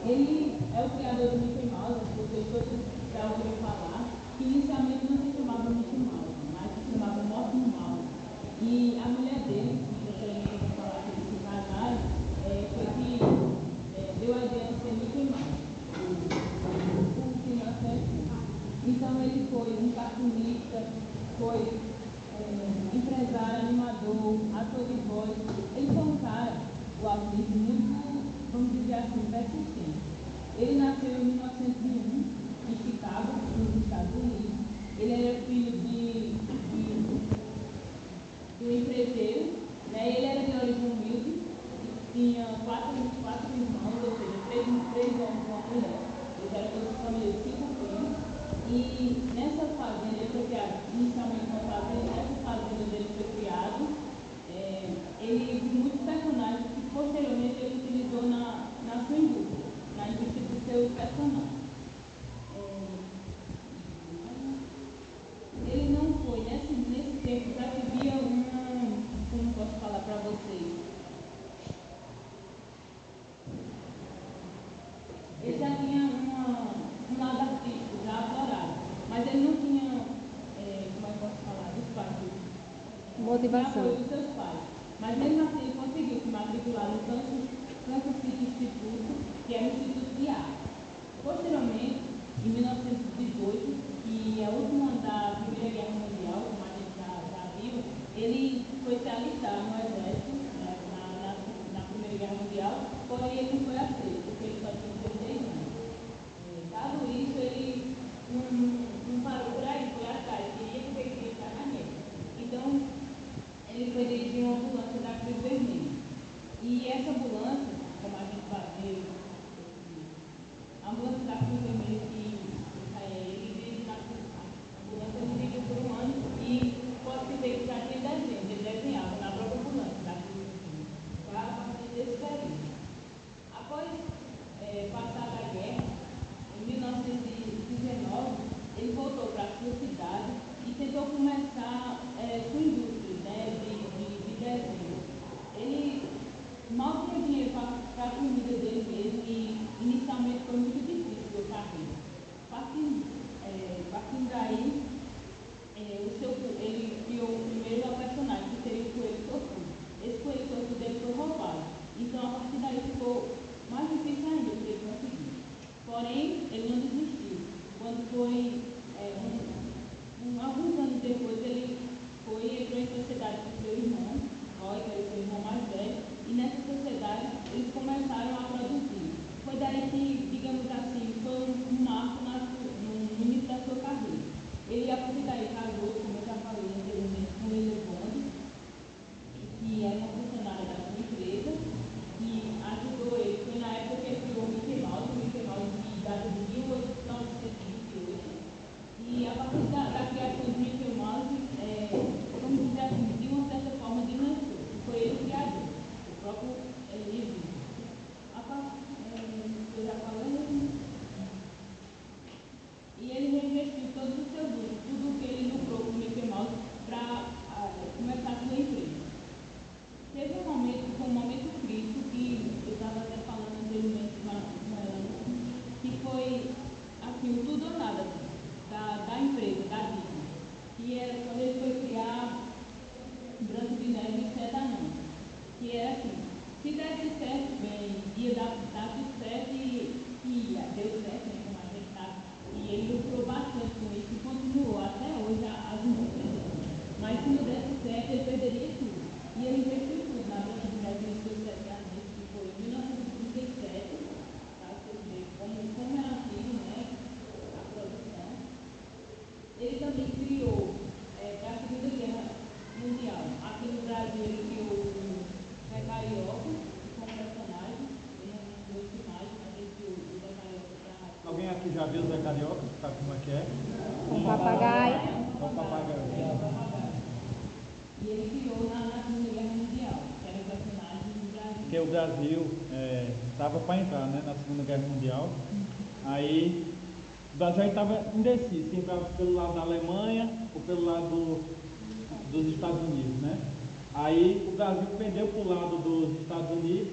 Ele é o criador do Mickey Mouse, vocês todos já ouviram falar, que inicialmente não se chamava Mickey Mouse, mas se chamava Morphin Mouse. E a mulher dele, que posteriormente eu vou falar que eles se casaram, foi que deu a ideia de ser Mickey Mouse. Então ele foi um cartunista, foi empresário, animador, ator de voz. Ele foi um cara, o Walt Disney, muito, vamos dizer assim, persistente. Ele nasceu em 1901, em Chicago, nos Estados Unidos. Ele era filho de um empreiteiro, né? Ele era de origem humilde, tinha quatro irmãos, ou seja, três homens e uma mulher. Eles eram todos família de 5 filhos. E nessa fazenda, ele foi criado inicialmente uma fazenda, nessa fazenda dele foi criado. Ele viu muitos personagens que posteriormente ele utilizou na sua indústria, na indústria dos seus personagens. Ele não foi, nesse tempo já vivia como posso falar para vocês? Ele já tinha um lado artístico, já aflorado, mas ele não tinha, como é que posso falar, dos pais, motivação, apoio dos seus pais. Mas mesmo assim ele conseguiu se matricular no Kansas City Instituto, que é o Instituto de Arte. Posteriormente, em 1918, que é o último ano da Primeira Guerra Mundial, como a gente já viu, ele foi se alistar no exército, né, na Primeira Guerra Mundial, porém ele não foi aceito, porque ele só tinha 16 anos. Dado isso, ele não parou por aí, foi atrás, queria estar na guerra. Então, ele foi dirigir uma ambulância da Cruz Vermelha. E essa ambulância, como a gente vai ver, a ambulância da Cruz Vermelha que ele dirigiu na ambulância, ele dirigiu por um ano e pode-se ver que já tinha desenho, ele desenhava na própria ambulância da Cruz Vermelha, para a partir desse período. Após passar a guerra, em 1919, ele voltou para a sua cidade e tentou começar sua indústria, né, de desenho. Ele mal tinha dinheiro para a comida dele mesmo e inicialmente foi muito difícil a carreira. Partindo daí, ele criou o primeiro personagem, que seria o Coelho Sortudo. Esse Coelho Sortudo dele foi roubado. Então, a partir daí ficou mais difícil ainda para ele conseguir. Porém, ele não desistiu. Quando foi, alguns anos depois, ele entrou em sociedade com seu irmão, Roy, que era o seu irmão mais velho, e nessa sociedade eles começaram a produzir. Foi daí que, digamos assim, foi um marco no início da sua carreira. Ele, a partir daí, casou, como eu já falei anteriormente, com Lisa Bond, que era uma funcionária da sua empresa, que ajudou ele. Foi na época que ele criou o Mickey Mouse de data de 1828. E a partir da criação do Mickey Mouse, vamos dizer assim, de uma certa forma dinastou. Foi ele o criador, o próprio livro. Eu já falei, e ele reinvestiu todos os seus lucros, tudo o que ele lucrou com o já viu o Zé Carioca, sabe como é que é? Um papagaio. É um papagaio. E ele criou na Segunda Guerra Mundial, que era o personagem do Brasil. Porque o Brasil estava para entrar, né, na Segunda Guerra Mundial. Aí o Brasil estava indeciso, se entrava pelo lado da Alemanha ou pelo lado dos Estados Unidos, né? Aí o Brasil perdeu para o lado dos Estados Unidos,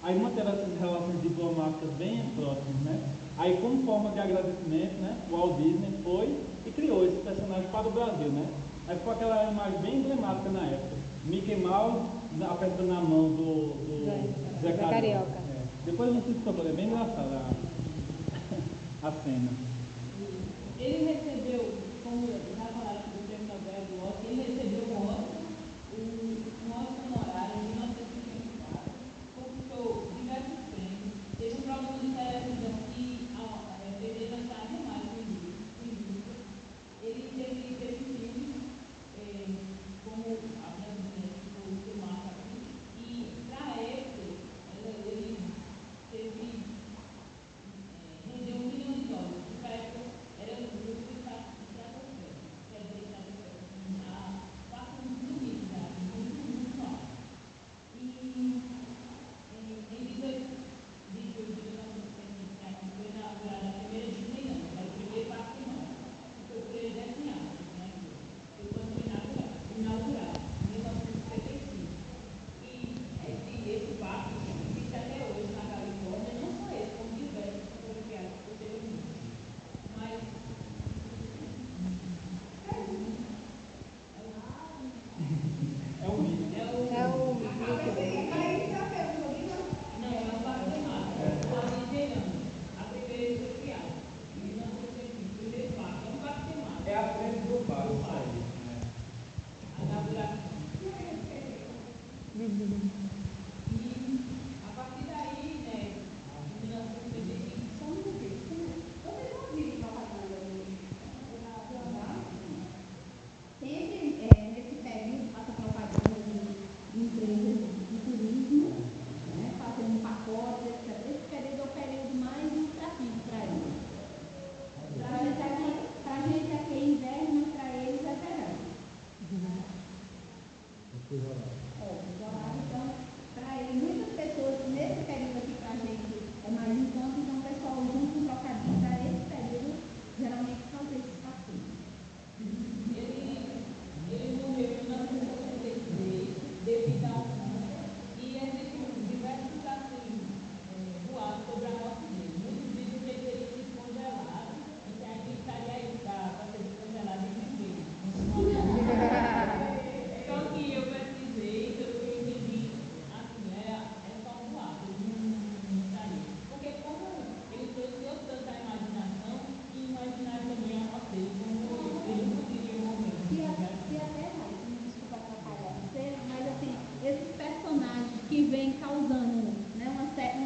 aí manteram essas relações diplomáticas bem próximas, né? Aí, como forma de agradecimento, né, o Walt Disney foi e criou esse personagem para o Brasil, né? Aí ficou aquela imagem bem emblemática na época. Mickey Mouse apertando na mão do Zé Carioca. Depois vocês procuram, é bem engraçada a cena. Ele recebeu, como já falaram do Prêmio Nobel do Oscar, ele recebeu o Oscar honorário em 1954, conquistou diversos prêmios, teve um programa de televisão que fez ele lançar demais no indústria. Ele teve filmes como A Branca de Neve, do Marco aqui, e para a época ele rendeu $1 milhão, que para a época era o grupo de estratosfera, quer dizer, estratosfera, passa muito bonito, muito alto. E em 1970 foi inaugurada a primeira Disneyland, o primeiro parque temático, que foi por ele desenhado, né? Foi quando foi inaugurado, em 1975. E esse parque existe até hoje na Califórnia, não só esse, como diversos que foram criados posteriormente. Mas É o Mickey. não, é um parque temático, a Disneyland. A primeira foi criada em 1975, o primeiro parque, é um parque temático. É a frente do bar, isso aí. A inauguração. E a partir daí, né, em 1975, Só um minutinho. Vocês não viram propaganda sempre nesse período passa propaganda de empresas de turismo, né, fazendo pacotes, etc. Esse período é o período mais lucrativo para eles. Para a gente aqui é inverno, mas para eles é verão. Então, para eles, muitas pessoas nesse período aqui para a gente é mais em conta, então o pessoal junto um trocadinho para esse período, geralmente fazer esses passeios. ele morreu em 1963 devido a um câncer e existem diversos boatos sobre a morte dele. Muitos dizem que ele teria sido congelado e que ainda estaria aí para ser descongelado e viver. Só que eu pesquisei, pelo que eu entendi, assim, é só um boato, não estaria. Porque como ele trouxe tanto a imaginação, e imaginar também a morte dele, como ele não conseguiria morrer. E até mais, desculpa atrapalhar você, mas assim, esses personagens que vêm causando, né, uma certa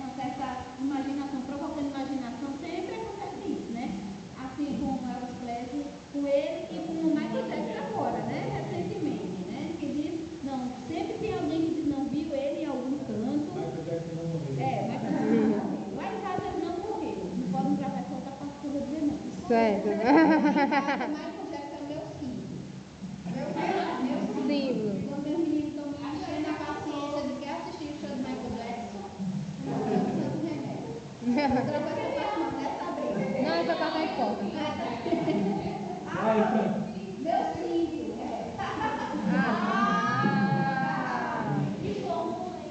imaginação, provocando imaginação, sempre acontece isso, né? Assim como Elvis Presley, com ele e com o Michael Jackson agora, né? Recentemente, né? Que diz, não, sempre tem alguém que diz, não viu ele em algum canto. Michael Jackson não morreu. Michael Jackson não morreu. Lá em casa ele não morreu. Não pode me tratar com outra pastora dizer não. Certo. Michael Jackson é o meu filho. Sim. Quando meus meninos estão me enchendo a paciência de que assistir o show do Michael Jackson, eu estou usando remédio. Outra coisa que eu faço não é saber. Não, é pra cortar em porta. Meus filhos, que bom, hein?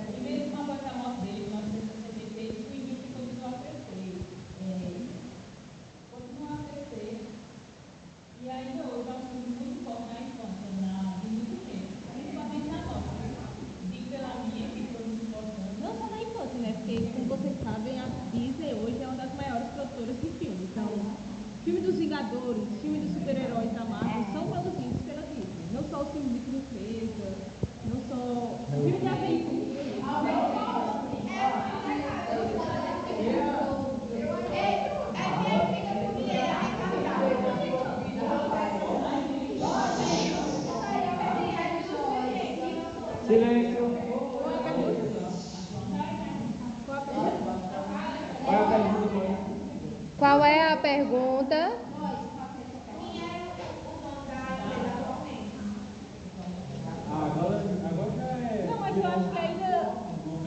E mesmo após a morte dele, em 1966, o indústria continuou a crescer. E ainda hoje é um filme muito forte na infância, de muito tempo, principalmente na nossa. Digo pela minha, que foi muito importante. Não só na infância, né? Porque, como vocês sabem, a Disney hoje é uma das maiores produtoras de filmes. Então, filme dos Vingadores, filme dos super-heróis da Marvel são produzidos pela Disney. Não só os filmes de princesa, não só filme de aventura. Silêncio. mas eu acho que ainda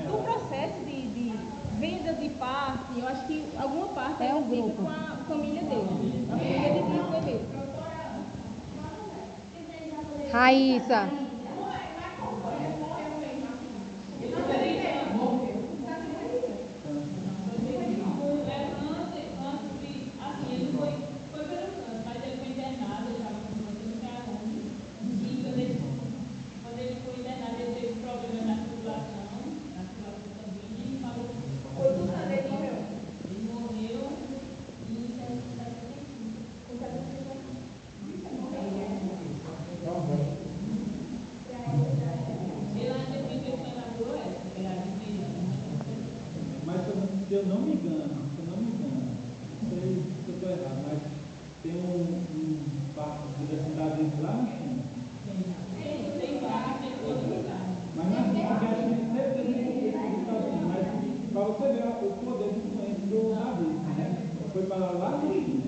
no processo de venda de parte, eu acho que alguma parte É um fica grupo. com a família dele. A família de Cristo bebê. Raíssa. Assim, ele foi pelo câncer, mas ele foi internado, ele estava com câncer. Quando ele foi internado, ele teve problema na circulação sanguínea, e ele falou, foi tudo quando ele morreu. Ele morreu em 75, com 75 anos. Ele ainda tem questão da doença, que era de vida. Mas se eu não me engano, não sei se eu estou errado, mas tem um parque da cidade lá no fundo. Tem vários, tem todo lugar. Mas não é assim, porque acho que sempre tem esse caminho, mas para você ver o poder de influência do Davi, né? Foi para lá no fundo.